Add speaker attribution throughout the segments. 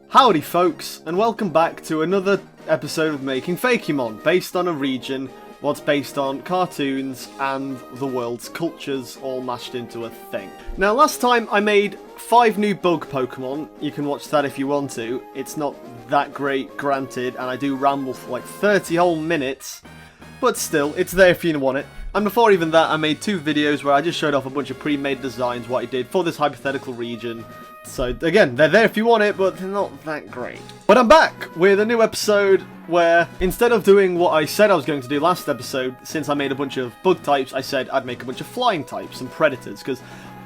Speaker 1: Howdy folks, and welcome back to another episode of Making Fakemon, based on a region, what's based on cartoons and the world's cultures all mashed into a thing. Now last time I made 5 new bug Pokemon. You can watch that if you want to. It's not that great, granted, and I do ramble for like 30 whole minutes, but still, it's there if you want it. And before even that, I made 2 videos where I just showed off a bunch of pre-made designs, what I did for this hypothetical region. So again, they're there if you want it, but they're not that great. But I'm back with a new episode where, instead of doing what I said I was going to do last episode, since I made a bunch of bug types, I said I'd make a bunch of flying types and predators, because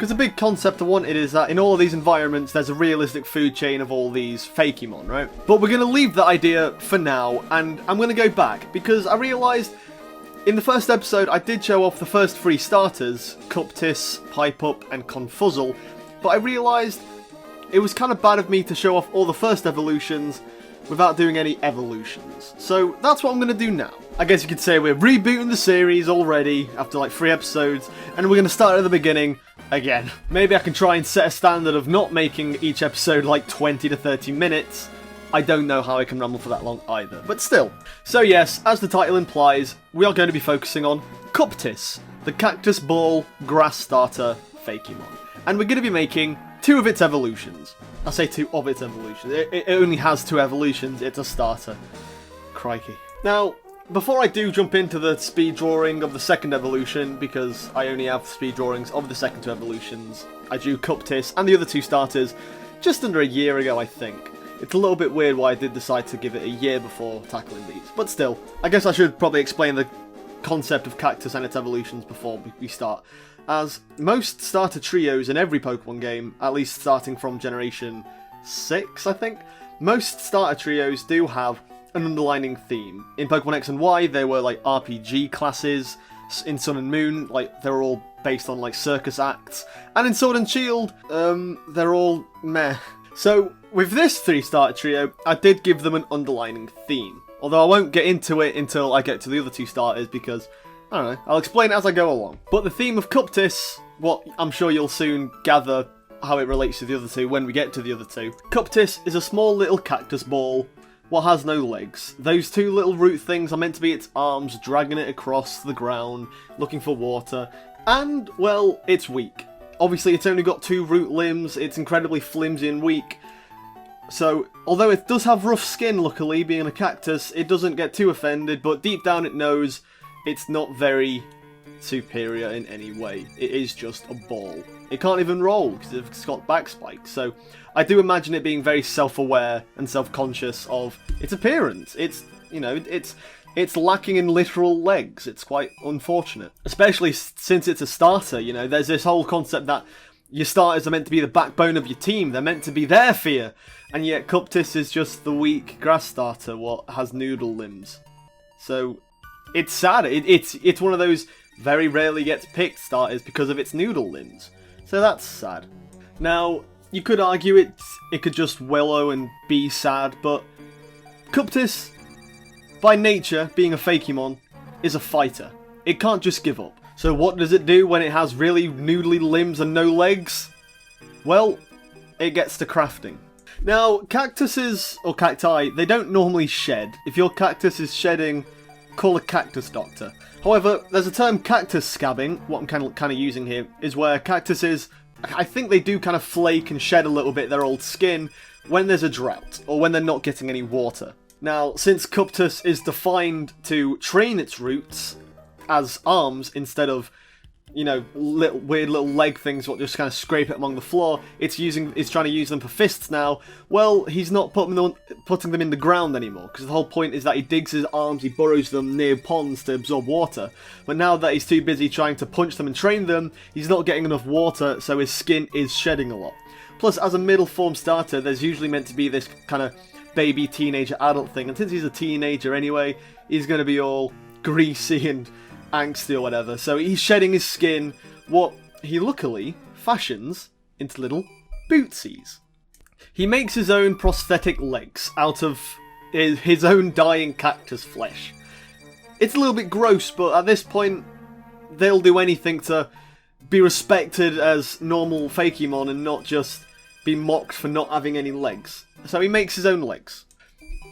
Speaker 1: the big concept I wanted is that in all of these environments, there's a realistic food chain of all these Fakemon, right? But we're going to leave that idea for now, and I'm going to go back, because I realised in the first episode I did show off the first 3 starters, Cooptus, Pipe-Up, and Confuzzle, but I realised it was kind of bad of me to show off all the first evolutions without doing any evolutions. So that's what I'm going to do now. I guess you could say we're rebooting the series already after like 3 episodes, and we're going to start at the beginning again. Maybe I can try and set a standard of not making each episode like 20 to 30 minutes. I don't know how I can ramble for that long either, but still. So yes, as the title implies, we are going to be focusing on Cooptus, the Cactus Ball Grass Starter Fakemon. And we're going to be making 2 of its evolutions. I say 2 of its evolutions. It only has 2 evolutions. It's a starter. Crikey. Now, before I do jump into the speed drawing of the second evolution, because I only have speed drawings of the second 2 evolutions, I drew Cooptus and the other 2 starters just under a year ago, I think. It's a little bit weird why I did decide to give it a year before tackling these. But still, I guess I should probably explain the concept of Cactus and its evolutions before we start. As most starter trios in every Pokemon game, at least starting from Generation 6, I think, most starter trios do have an underlining theme. In Pokemon X and Y, they were like RPG classes. In Sun and Moon, like, they're all based on like circus acts. And in Sword and Shield, they're all meh. So, with this 3 starter trio, I did give them an underlining theme. Although I won't get into it until I get to the other 2 starters, because I don't know, I'll explain it as I go along. But the theme of Cooptus, what I'm sure you'll soon gather how it relates to the other 2 when we get to the other 2. Cooptus is a small little cactus ball, what has no legs. Those 2 little root things are meant to be its arms, dragging it across the ground, looking for water. And, well, it's weak. Obviously, it's only got 2 root limbs, it's incredibly flimsy and weak. So, although it does have rough skin, luckily, being a cactus, it doesn't get too offended, but deep down it knows it's not very superior in any way. It is just a ball. It can't even roll because it's got back spikes. So I do imagine it being very self-aware and self-conscious of its appearance. It's, you know, it's lacking in literal legs. It's quite unfortunate. Especially since it's a starter, you know. There's this whole concept that your starters are meant to be the backbone of your team. They're meant to be their fear. And yet Cooptus is just the weak grass starter what has noodle limbs. So it's sad. It's one of those very rarely gets picked starters because of its noodle limbs. So that's sad. Now, you could argue it could just wallow and be sad, but Cooptus, by nature, being a Fakemon, is a fighter. It can't just give up. So what does it do when it has really noodly limbs and no legs? Well, it gets to crafting. Now, cactuses, or cacti, they don't normally shed. If your cactus is shedding, call a cactus doctor. However, there's a term cactus scabbing, what I'm kind of using here, is where cactuses, I think they do kind of flake and shed a little bit their old skin when there's a drought, or when they're not getting any water. Now, since Cooptus is defined to train its roots as arms instead of, you know, weird little leg things what just kind of scrape it along the floor, it's trying to use them for fists now. Well, he's not putting them in the ground anymore, because the whole point is that he digs his arms, he burrows them near ponds to absorb water. But now that he's too busy trying to punch them and train them, he's not getting enough water, so his skin is shedding a lot. Plus, as a middle form starter, there's usually meant to be this kind of baby, teenager, adult thing, and since he's a teenager anyway, he's going to be all greasy and angsty or whatever, so he's shedding his skin, what he luckily fashions into little bootsies. He makes his own prosthetic legs out of his own dying cactus flesh. It's a little bit gross, but at this point, they'll do anything to be respected as normal Fakemon and not just be mocked for not having any legs. So he makes his own legs.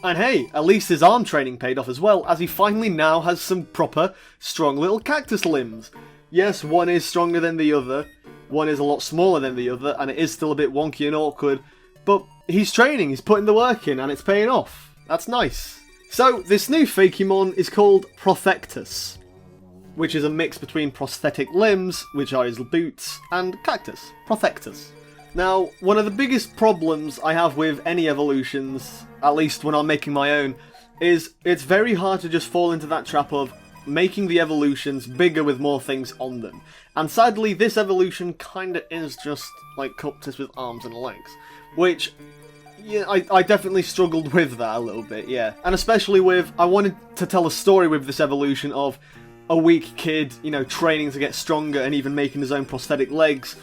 Speaker 1: And hey, at least his arm training paid off as well, as he finally now has some proper, strong little cactus limbs. Yes, one is stronger than the other, one is a lot smaller than the other, and it is still a bit wonky and awkward, but he's training, he's putting the work in, and it's paying off. That's nice. So, this new Fakemon is called Prothectus, which is a mix between prosthetic limbs, which are his boots, and cactus. Prothectus. Now, one of the biggest problems I have with any evolutions, at least when I'm making my own, is it's very hard to just fall into that trap of making the evolutions bigger with more things on them. And sadly, this evolution kinda is just like Cooptus with arms and legs. Which, yeah, I definitely struggled with that a little bit, yeah. And especially with, I wanted to tell a story with this evolution of a weak kid, you know, training to get stronger and even making his own prosthetic legs.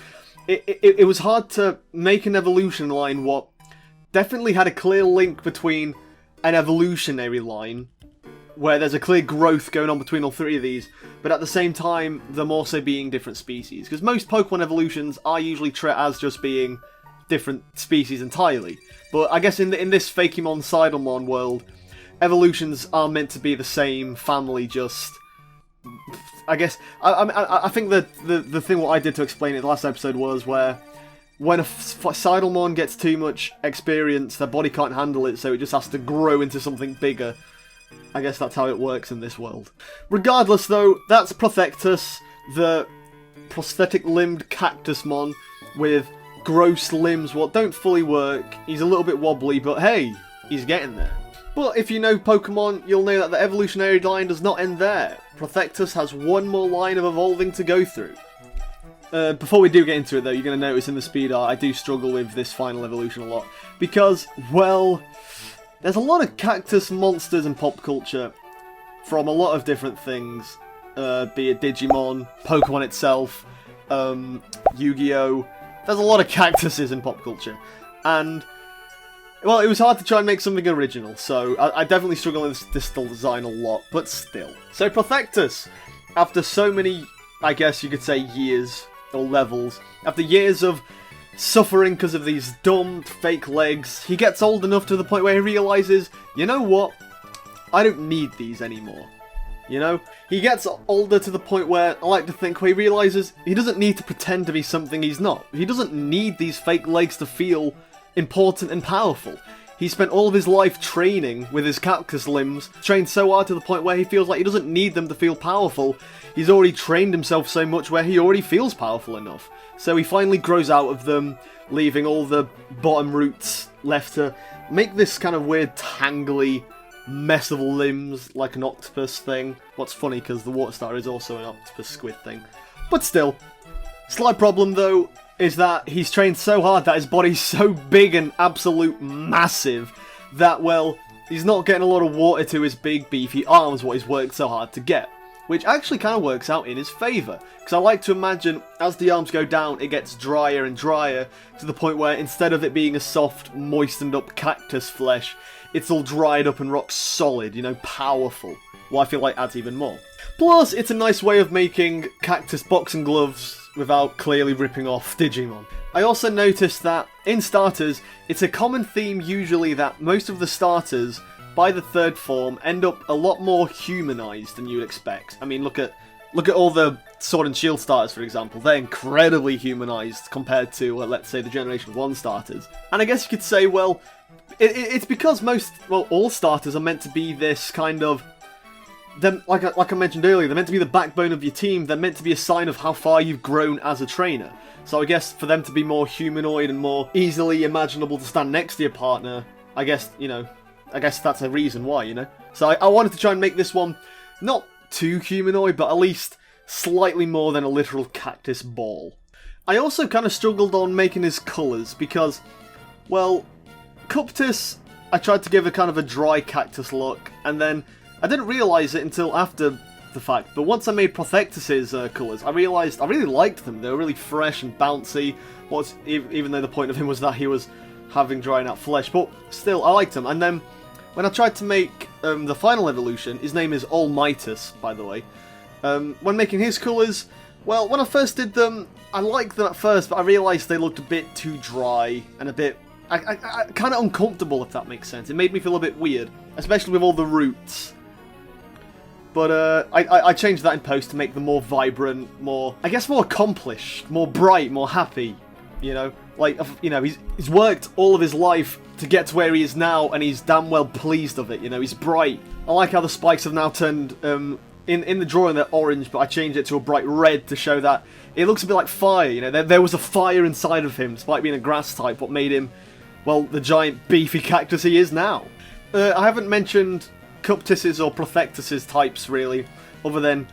Speaker 1: It was hard to make an evolution line what definitely had a clear link between an evolutionary line, where there's a clear growth going on between all three of these, but at the same time, them also being different species. Because most Pokemon evolutions are usually treated as just being different species entirely. But I guess in this Fakemon Cidalmon world, evolutions are meant to be the same family, just... I guess I think that the thing what I did to explain it the last episode was where when a Cidalmon gets too much experience, their body can't handle it, so it just has to grow into something bigger. I guess that's how it works in this world. Regardless, though, that's Prothectus, the prosthetic-limbed Cactusmon with gross limbs what don't fully work. He's a little bit wobbly, but hey, he's getting there. But if you know Pokemon, you'll know that the evolutionary line does not end there. Prothectus has one more line of evolving to go through. Before we do get into it though, you're going to notice in the speed art I do struggle with this final evolution a lot. Because, well, there's a lot of cactus monsters in pop culture from a lot of different things. Be it Digimon, Pokemon itself, Yu-Gi-Oh! There's a lot of cactuses in pop culture. And... well, it was hard to try and make something original, so I definitely struggle with this design a lot, but still. So Prothectus, after so many, I guess you could say years, or levels, after years of suffering because of these dumb, fake legs, he gets old enough to the point where he realises, you know what, I don't need these anymore. You know? He gets older to the point where, I like to think, where he realises he doesn't need to pretend to be something he's not. He doesn't need these fake legs to feel important and powerful. He spent all of his life training with his cactus limbs, trained so hard to the point where he feels like he doesn't need them to feel powerful. He's already trained himself so much where he already feels powerful enough. So he finally grows out of them, leaving all the bottom roots left to make this kind of weird tangly mess of limbs like an octopus thing. What's funny because the water star is also an octopus squid thing. But still, slight problem though, is that he's trained so hard that his body's so big and absolute massive that, well, he's not getting a lot of water to his big beefy arms what he's worked so hard to get. Which actually kind of works out in his favour, because I like to imagine as the arms go down it gets drier and drier to the point where instead of it being a soft, moistened up cactus flesh, it's all dried up and rock solid, you know, powerful. Well, I feel like adds even more. Plus, it's a nice way of making cactus boxing gloves without clearly ripping off Digimon. I also noticed that, in starters, it's a common theme usually that most of the starters, by the third form, end up a lot more humanized than you'd expect. I mean, look at all the Sword and Shield starters, for example. They're incredibly humanized compared to, let's say, the Generation 1 starters. And I guess you could say, well, it's because all starters are meant to be this kind of... like I mentioned earlier, they're meant to be the backbone of your team. They're meant to be a sign of how far you've grown as a trainer. So I guess for them to be more humanoid and more easily imaginable to stand next to your partner, I guess that's a reason why, you know? So I wanted to try and make this one not too humanoid, but at least slightly more than a literal cactus ball. I also kind of struggled on making his colours because, well, Cooptus, I tried to give a kind of a dry cactus look, and then I didn't realise it until after the fact, but once I made Prothectus's colours, I realised I really liked them. They were really fresh and bouncy, even though the point of him was that he was having drying out flesh, but still, I liked them. And then, when I tried to make the final evolution, his name is Mitus, by the way, when making his colours, well, when I first did them, I liked them at first, but I realised they looked a bit too dry and a bit kind of uncomfortable, if that makes sense. It made me feel a bit weird, especially with all the roots. But I changed that in post to make them more vibrant, more, I guess, more accomplished, more bright, more happy. You know, like, you know, he's worked all of his life to get to where he is now, and he's damn well pleased of it. You know, he's bright. I like how the spikes have now turned, in the drawing they're orange, but I changed it to a bright red to show that it looks a bit like fire. You know, there was a fire inside of him, despite being a grass type, what made him, well, the giant beefy cactus he is now. I haven't mentioned Cooptus's or Prothectus's types, really, other than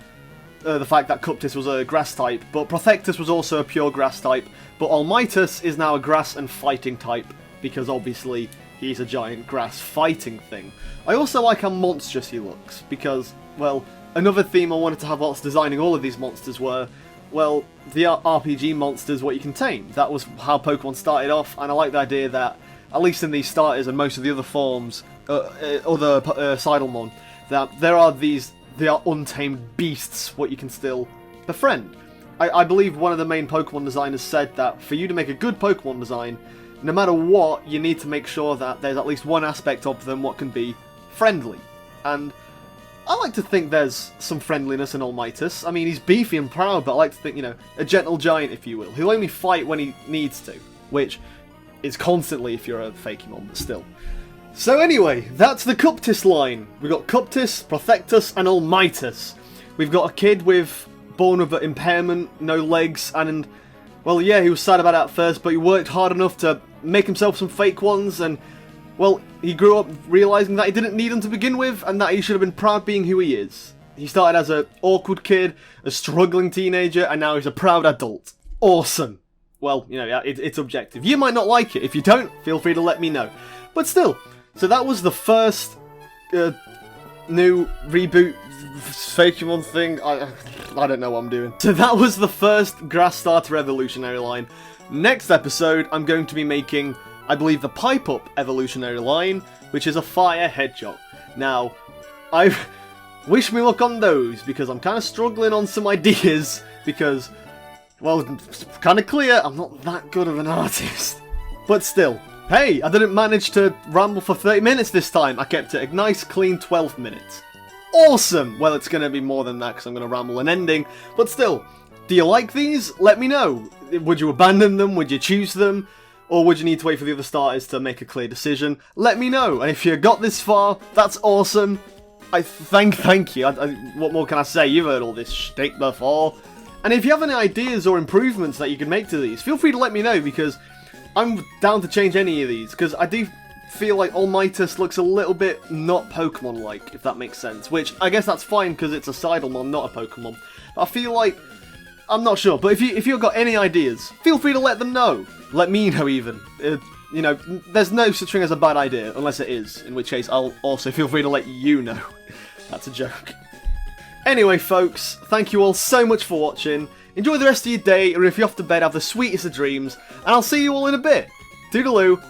Speaker 1: the fact that Cooptus was a grass type, but Prothectus was also a pure grass type, but Mitus is now a grass and fighting type, because obviously he's a giant grass fighting thing. I also like how monstrous he looks, because, well, another theme I wanted to have whilst designing all of these monsters were, well, the RPG monsters, what you can tame. That was how Pokemon started off, and I like the idea that, at least in these starters and most of the other forms, other Cidalmon, that there are untamed beasts what you can still befriend. I believe one of the main Pokemon designers said that for you to make a good Pokemon design, no matter what, you need to make sure that there's at least one aspect of them what can be friendly. And I like to think there's some friendliness in Mitus. I mean, he's beefy and proud, but I like to think, you know, a gentle giant, if you will. He'll only fight when he needs to, which is constantly if you're a Fakemon, but still. So anyway, that's the Cooptus line. We've got Cooptus, Prothectus, and Mitus. We've got a kid born with an impairment, no legs, and, well, yeah, he was sad about it at first, but he worked hard enough to make himself some fake ones, and, well, he grew up realising that he didn't need them to begin with, and that he should have been proud being who he is. He started as an awkward kid, a struggling teenager, and now he's a proud adult. Awesome. Well, you know, it's objective. You might not like it. If you don't, feel free to let me know. But still, so that was the first new reboot Fakemon thing. I don't know what I'm doing. So that was the first Grass Starter Evolutionary line. Next episode, I'm going to be making, I believe, the Pipe Up Evolutionary line, which is a Fire Hedgehog. Now, I wish me luck on those, because I'm kind of struggling on some ideas, because, well, it's kind of clear I'm not that good of an artist. But still, hey, I didn't manage to ramble for 30 minutes this time. I kept it a nice, clean 12 minutes. Awesome! Well, it's going to be more than that because I'm going to ramble an ending. But still, do you like these? Let me know. Would you abandon them? Would you choose them? Or would you need to wait for the other starters to make a clear decision? Let me know. And if you got this far, that's awesome. Thank you. What more can I say? You've heard all this shtick before. And if you have any ideas or improvements that you can make to these, feel free to let me know, because I'm down to change any of these, because I do feel like Mitus looks a little bit not Pokemon-like, if that makes sense. Which, I guess that's fine, because it's a Cidalmon, not a Pokemon. But I feel like, I'm not sure, but if you've got any ideas, feel free to let them know. Let me know, even. You know, there's no such thing as a bad idea, unless it is, in which case I'll also feel free to let you know. That's a joke. Anyway, folks, thank you all so much for watching. Enjoy the rest of your day, or if you're off to bed, have the sweetest of dreams, and I'll see you all in a bit. Toodaloo!